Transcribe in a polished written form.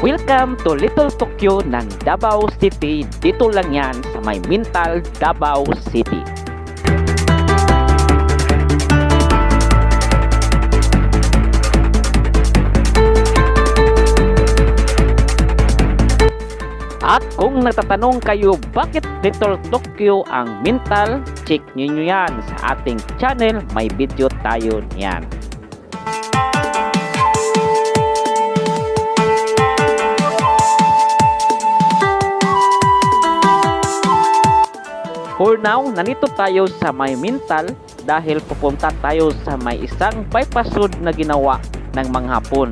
Welcome to Little Tokyo ng Davao City. Dito lang yan sa may Mintal, Davao City. At kung natatanong kayo bakit Little Tokyo ang Mintal, check nyo yan sa ating channel, may video tayo niyan. For now, nandito tayo sa may Mintal dahil pupunta tayo sa may isang bypass road na ginawa ng mga Hapon.